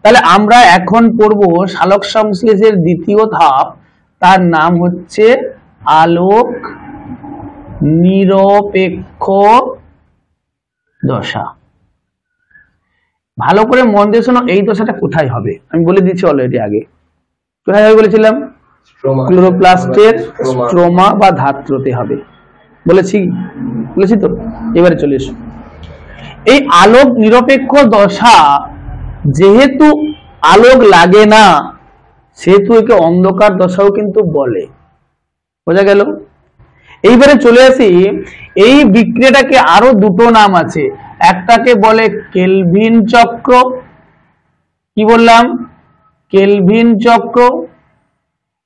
তাহলে আমরা এখন পড়ব সালোক সংশ্লেষের দ্বিতীয় ধাপ, তার নাম হচ্ছে আলোক নিরপেক্ষ দশা। ভালো করে মন দিয়ে শোনো, এই দশাটা কোথায় হবে আমি বলে দিচ্ছি অলরেডি আগে। কোথায় হবে বলেছিলাম? ক্লোরোপ্লাস্টের স্ট্রোমা বা ধাত্রতে হবে। বলেছি তো? এবারে চলে এসো। এই আলোক নিরপেক্ষ দশা, যেহেতু আলোক লাগে না সেহেতু একে অন্ধকার দশাও কিন্তু বলে। বোঝা গেল? এইবারে চলে আসি, এই বিক্রিয়াটাকে আরো দুটো নাম আছে। একটাকে বলে কেলভিন চক্র। কি বললাম? কেলভিন চক্র।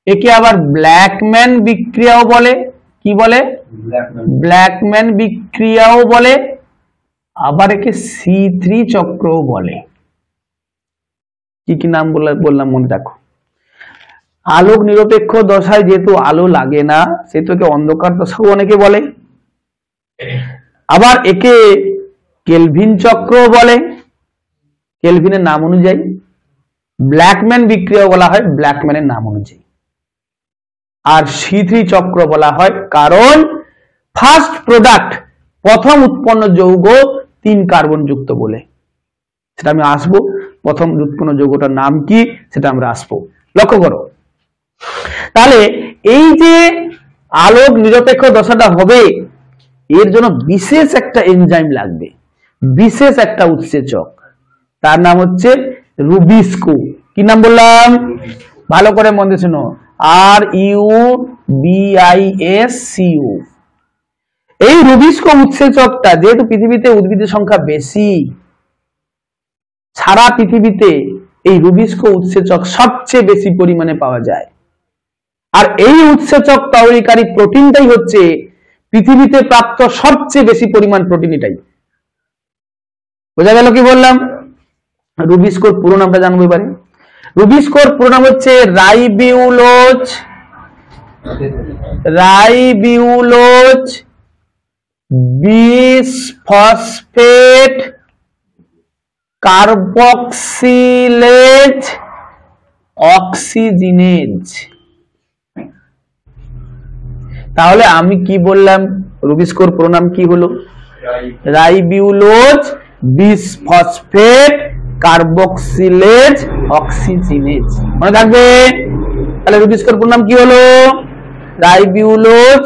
একে আবার ব্ল্যাকম্যান বিক্রিয়াও বলে। কি বলে? ব্ল্যাকম্যান বিক্রিয়াও বলে। আবার একে C3 চক্রও বলে। কি কি নাম বললাম মনে রাখো। আলোক নিরপেক্ষ দশায় যেহেতু আলো লাগে না সেহেতু একে অন্ধকার দশাও অনেকে বলে। আবার একে কেলভিন চক্রও বলে কেলভিনের নাম অনুযায়ী। ব্ল্যাকম্যান বিক্রিয়াও বলা হয় ব্ল্যাকম্যানের নাম অনুযায়ী। আর C3 চক্র বলা হয় কারণ ফার্স্ট প্রোডাক্ট, প্রথম উৎপন্ন যৌগ 3 কার্বন যুক্ত বলে। সেটা আমি আসবো, প্রথম উৎপন্ন যৌগটার নাম কি সেটা আমরা আসবো। লক্ষ্য করো, তাহলে এই যে আলোক নিরপেক্ষ দশাটা হবে এর জন্য বিশেষ একটা এনজাইম লাগবে, বিশেষ একটা উৎসেচক। তার নাম হচ্ছে রুবিস্কো। কি নাম বললাম? ভালো করে মন দিয়ে শোনো, RUBISCO। এই রুবিস্কো উৎসেচকটা, যেহেতু পৃথিবীতে উদ্ভিদের সংখ্যা বেশি, সারা পৃথিবীতে এই রুবিস্কো উৎসেচক সবচেয়ে বেশি পরিমাণে পাওয়া যায়। আর এই উৎসেচক তৈরিকারী প্রোটিনটাই হচ্ছে পৃথিবীতে প্রাপ্ত সবচেয়ে বেশি পরিমাণ প্রোটিন। এটাই বোঝা গেল কি বললাম? রুবিস্কোর পুরো নামটা জানবো এবারে। রুবিস্কোর পুরো নাম হচ্ছে রাইবিউলোজ বিসফসফেট কার্বক্সিলেজ অক্সিজিনেজ। তাহলে আমি কি বললাম? রুবিস্কোর পুরো নাম কি হলো? Ribulose bisphosphate carboxylase oxygenase. মনে থাকবে? তাহলে রুবিস্কোর পুরো নাম কি হলো? Ribulose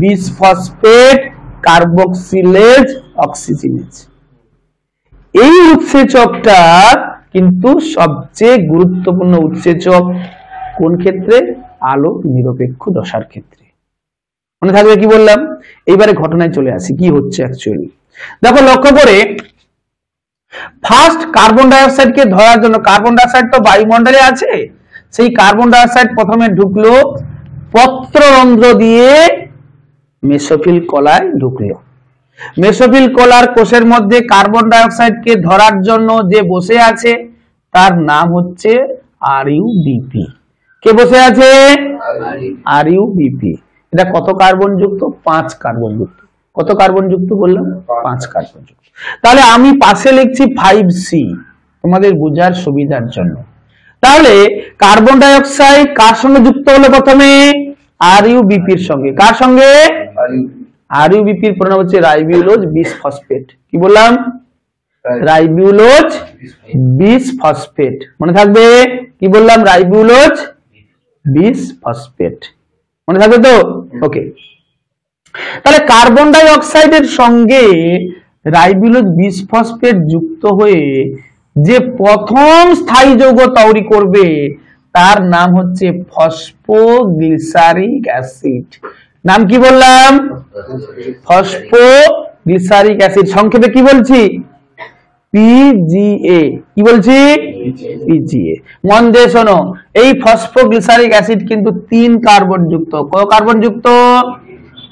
bisphosphate carboxylase oxygenase. এই উৎসেচকটা কিন্তু সবচেয়ে গুরুত্বপূর্ণ উৎসেচক কোন ক্ষেত্রে? আলোক নিরপেক্ষ দশার ক্ষেত্রে। মনে থাকবে কি বললাম? এইবারে ঘটনায় চলে আসি, কি হচ্ছে অ্যাকচুয়ালি। দেখো, লক্ষ্য করে, ফার্স্ট কার্বন ডাই অক্সাইডকে ধরার জন্য, কার্বন ডাই অক্সাইড তো বায়ুমণ্ডলে আছে, সেই কার্বন ডাই অক্সাইড প্রথমে ঢুকলো পত্ররন্ধ্র দিয়ে মেসোফিল কলায় ঢুকলো। মেসোফিল কলার কোষের মধ্যে কার্বন ডাই অক্সাইডকে ধরার জন্য যে বসে আছে তার নাম হচ্ছে RUBP। কে বসে আছে? RUBP। এটা কত কার্বন যুক্ত? 5 কার্বন যুক্ত। কত কার্বন যুক্ত বললাম? 5 কার্বন যুক্ত। তাহলে আমি পাশে লিখছি 5C তোমাদের বোঝার সুবিধার জন্য। তাহলে কার্বন ডাই অক্সাইড কার সঙ্গে যুক্ত হলো? প্রথমে RUBP এর সঙ্গে। কার সঙ্গে? RUBP এর পুরো নাম হচ্ছে রাইবিউলোজ বিসফসফেট। কি বললাম? Ribulose bisphosphate. মনে থাকবে কি বললাম? Ribulose bisphosphate. মনে থাকবে তো? ওকে। তাহলে কার্বন ডাই অক্সাইডের সঙ্গে রাইবিউলোজ বিসফসফেট যুক্ত হয়ে যে প্রথম স্থায়ী যৌগ তৈরি করবে তার নাম হচ্ছে ফসফোগ্লিসারিক অ্যাসিড। নাম কি বললাম? Phosphoglyceric acid. সংক্ষেপে কি বলছি? PGA। কি বলছি? PGA। মন দিয়ে শোনো, এই ফসফোগ্লিসারিক অ্যাসিড কিন্তু 3 কার্বন যুক্ত। কত কার্বন যুক্ত?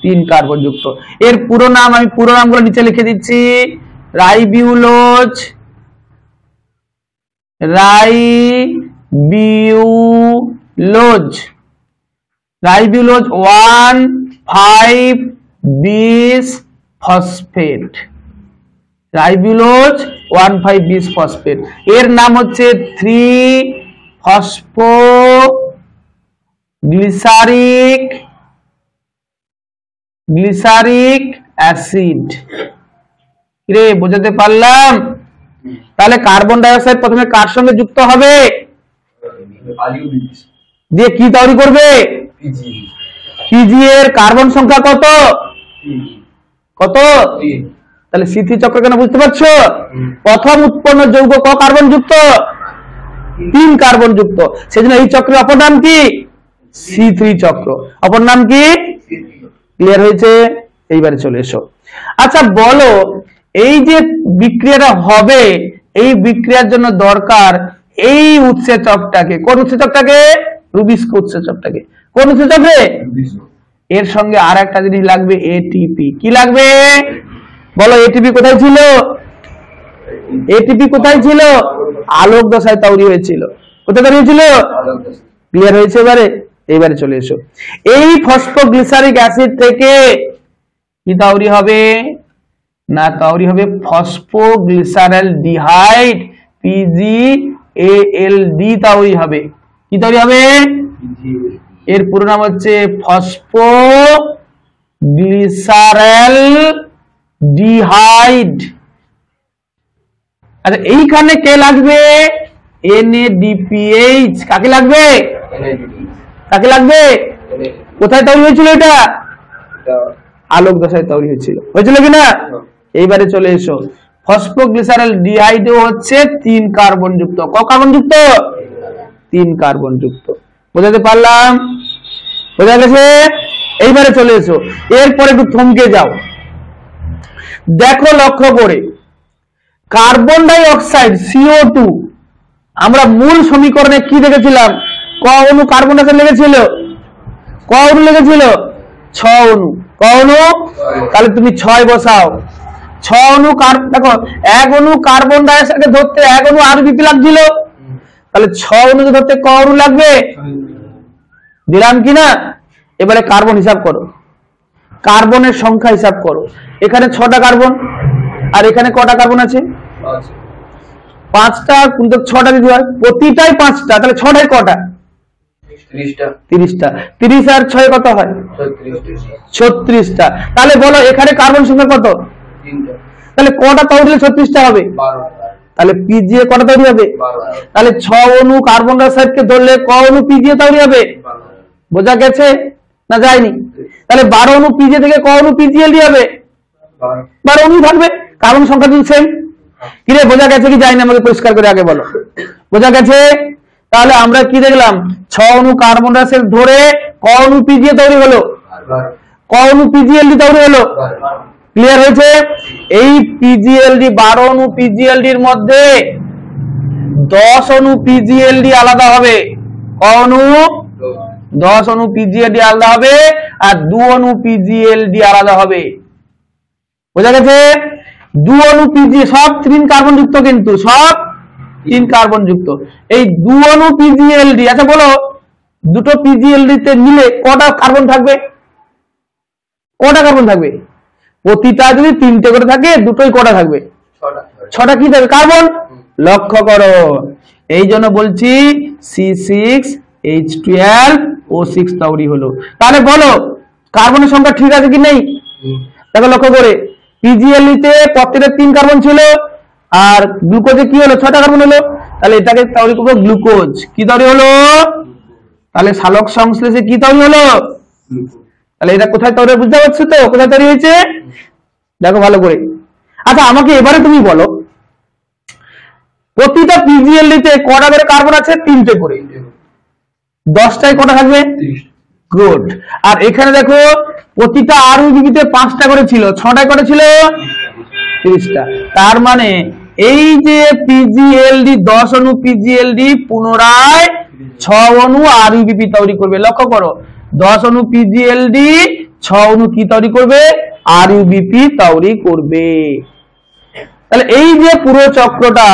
3 কার্বন যুক্ত। এর পুরো নাম আমি পুরো নামগুলো নিচে লিখে দিচ্ছি। Ribulose 1,5-bis phosphate. রাইবিউলোজ 1,5 বিস ফসফেট, এর নাম হচ্ছে 3-ফসফোগ্লিসারিক অ্যাসিড। রে বোঝাতে পারলাম? তাহলে কার্বন ডাই অক্সাইড প্রথমে কার সঙ্গে যুক্ত হবে, দিয়ে কি তৈরি করবে, পিজি এর কার্বন সংখ্যা কত, কত? তাহলে C3 চক্র কেন বুঝতে পারছো? প্রথম উৎপন্ন যৌগ ক কার্বন যুক্ত, 3 কার্বন যুক্ত, সেজন্য এই চক্রের অপর নাম কি, C3 চক্র, অপর নাম কি? ক্লিয়ার হয়েছে? এইবারে চলে এসো। আচ্ছা বলো, এই যে বিক্রিয়াটা হবে, এই বিক্রিয়ার জন্য দরকার এই উৎসেচকটাকে, কোন উৎসেচকটাকে, রুবিস্কো উৎসেচকটাকে। কোন উৎসেচকে? এর সঙ্গে আর একটা জিনিস লাগবে, এটিপি। কি লাগবে বলো? এটিপি কোথায় ছিল? এটিপি কোথায় ছিল? আলোক দশায় তৈরি হয়েছিল। কোথায় তৈরি হয়েছিল? ক্লিয়ার হয়েছে? এবারে চলে এসো। এই ফসফোগ্লিসারিক অ্যাসিড থেকে কি তৈরি হবে না, তৈরি হবে ফসফোগ্লিসারেলডিহাইড, PgALD তৈরি হবে। কি তৈরি হবে? এর পুরো নাম হচ্ছে ফসফোগ্লিসারেলডিহাইড। আচ্ছা এইখানে কে লাগবে? NADPH। কাকে লাগবে? কাকে লাগবে? কোথায় তৈরি হয়েছিল এটা? আলোক দশায় তৈরি হয়েছিল কিনা? এইবারে চলে এসো। ফসফোগ্লিসারেলডিহাইড হচ্ছে 3 কার্বন যুক্ত। ক কার্বন যুক্ত? 3 কার্বন যুক্ত। বোঝাতে পারলাম? বোঝা গেছে? এইবারে চলে এসো। এরপরে একটু থমকে যাও, দেখো লক্ষ্য করে, কার্বন ডাই অক্সাইড CO2 আমরা মূল সমীকরণে কি দেখেছিলাম? ক অণু কার্বন ডাই অক্সাইড লেগেছিল, ক অণু লেগেছিল? 6 অণু। ক অণু? তাহলে তুমি 6 বসাও। 6 অণু দেখো, 1 অণু কার্বন ডাই অক্সাইডকে ধরতে 1 অণু আরবিপি লাগছিল, তাহলে 6 অণুকে ধরতে ক অণু লাগবে? দিলাম কিনা? এবারে কার্বন হিসাব করো, কার্বনের সংখ্যা হিসাব করো। এখানে 6টা কার্বন, আর এখানে কটা কার্বন আছে? 5টা, কিন্তু 6টা যদি হয় প্রতিটাই 5টা, তাহলে 6টায় কটা? 30টা। 30 আর 6 কত হয়? 36টা। তাহলে বলো এখানে কার্বন সংখ্যা কত? 3টা। তাহলে কটা তৈরি হলে 36টা হবে? 12। তাহলে পিজিএ কটা তৈরি হবে? 12। তাহলে 6 অণু কার্বন ডাই অক্সাইডকে ধরলে ক অণু পিজিএ তৈরি হবে? 12। বোঝা গেছে না যায়নি? তাহলে 12 অণু পিজিএ থেকে ক অণু পিজিএলডি হবে? 12 অণু থাকবে, কার্বন সংখ্যা কিন্তু সেম। কি রে বোঝা গেছে কি যায়নি? আমাকে পরিষ্কার করে আগে বলো। বোঝা গেছে? তাহলে আমরা কি দেখলাম? 6 অণু কার্বন ডাই অক্সাইড ধরে ক অণু পিজিএ তৈরি হলো, ক অণু পিজিএলডি তৈরি হলো। ক্লিয়ার হয়েছে? এই পিজিএলডি 12 অণু পিজিএলডির মধ্যে 10 অণু পিজিএলডি আলাদা হবে। ক অণু? 10 অণু পিজিএলডি আলাদা হবে, আর 2 অণু পিজিএলডি আলাদা হবে। বোঝা গেছে? 2 অণু পিজি সব 3 কার্বন যুক্ত, কিন্তু সব 3 কার্বন যুক্ত। এই 2 অণু পিজিএলডি, আচ্ছা বলো দুটো পিজিএলডি তে মিলে কটা কার্বন থাকবে? কটা কার্বন থাকবে? প্রতিটা যদি 3টে করে থাকে, দুটোই কটা থাকবে? 6টা। কি থাকবে? কার্বন। লক্ষ্য করো, এই জন্য বলছি C6H12O6 তৈরি হলো। তাহলে বলো কার্বনের সংখ্যা ঠিক আছে কি নেই? দেখো লক্ষ্য করে, পিজিএলডি তে প্রত্যেকটা 3 কার্বন ছিল, আর গ্লুকোজে কি হলো? 6টা কার্বন হলো। তাহলে এটাকে তৈরি করবো গ্লুকোজ। কি তৈরি হলো? তাহলে সালোক সংশ্লেষে কি তৈরি হলো? তাহলে এটা কোথায় তৈরি? বুঝতে পারছো তো কোথায় তৈরি হয়েছে? দেখো ভালো করে। আচ্ছা আমাকে এবারে তুমি বলো, প্রতিটা পিজিএলডি তে কটা করে কার্বন আছে? 3টে করে। 10টায় কটা থাকবে? গুড। আর এখানে দেখো প্রতিটা আরবিপি তে 5টা করে ছিল, 6টায় কটা ছিল? 30টা। তার মানে এই যে পিজিএলডি 10 অণু পিজিএলডি পুনরায় 6 অণু আরবিপি তৈরি করবে। লক্ষ্য করো, 10 অণু পিজিএলডি 6 অণু কি তৈরি করবে? আরবিপি তৈরি করবে। তাহলে এই যে পুরো চক্রটা,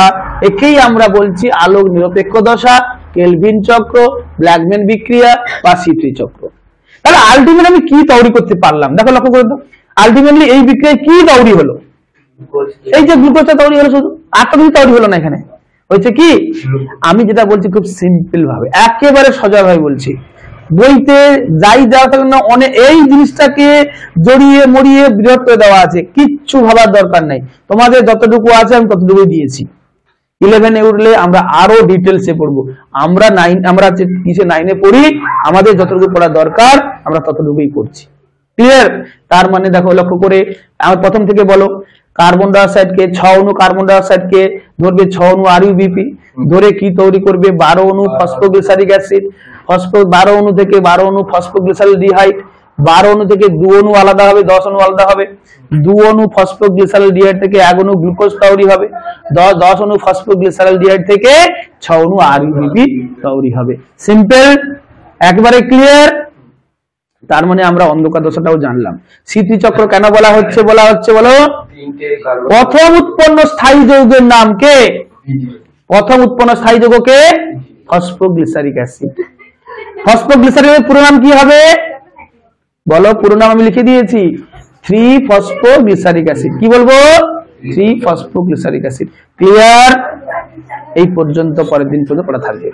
একেই আমরা বলছি আলোক নিরপেক্ষ দশা, কেলভিন চক্র, ব্ল্যাকম্যান বিক্রিয়া বা C3 চক্র। তাহলে আলটিমেটলি আমি কি তৈরি করতে পারলাম? দেখো লক্ষ্য করে দাও, আলটিমেটলি এই বিক্রিয়ায় কি তৈরি হলো? এই যে গ্লুকোজটা তৈরি হলো, শুধু আর তো কিছু তৈরি হলো না, এখানে হয়েছে কি, আমি যেটা বলছি খুব সিম্পল ভাবে, একেবারে সোজা ভাবে বলছি, বইতে যাই দেওয়া থাকে না, অনেক এই জিনিসটাকে জড়িয়ে মরিয়ে বৃহৎ করে দেওয়া আছে, কিচ্ছু ভাবার দরকার নাই, তোমাদের যতটুকু আছে আমি ততটুকুই দিয়েছি। 11-এ উঠলে আমরা আরো ডিটেলসে পড়বো, আমরা 9-এ পড়ি, আমাদের যতটুকু পড়া দরকার আমরা ততটুকুই পড়ছি। ক্লিয়ার? তার মানে দেখো, লক্ষ্য করে আমার প্রথম থেকে বলো, কার্বন ডাইঅক্সাইড কে 6 অণু কার্বন ডাইঅক্সাইড কে ধরবে 6 অণু আরইউবিপি, ধরে কি তৈরি করবে 12 অণু ফসফোগ্লিসারিক অ্যাসিড, 12 অণু থেকে 12 অণু ফসফোগ্লিসালডিহাইড, 12 অণু থেকে 2 অণু আলাদা হবে, 10 অণু আলাদা হবে, 2 অণু ফসফোগ্লিসালডিহাইড থেকে 1 অণু গ্লুকোজ তৈরি হবে, 10 অণু ফসফোগ্লিসালডিহাইড থেকে 6 অণু আরইউবিপি তৈরি হবে। সিম্পল, একবারে ক্লিয়ার। তার মানে আমরা অন্ধকার দশাটাও জানলাম। স্মৃতিচক্র কেন বলা হচ্ছে বলো, প্রথম উৎপন্ন স্থায়ী যৌগের নাম কে? প্রথম উৎপন্ন স্থায়ী যৌগ কে? Phosphoglyceric acid. ফসফোগ্লিসারিকের পুরো নাম কি হবে বলো? পুরো নাম আমি লিখে দিয়েছি, 3-ফসফোগ্লিসারিক অ্যাসিড। কি বলবো? 3-ফসফোগ্লিসারিক অ্যাসিড। ক্লিয়ার? এই পর্যন্ত, পরের দিন পর্যন্ত পড়া থাকবে।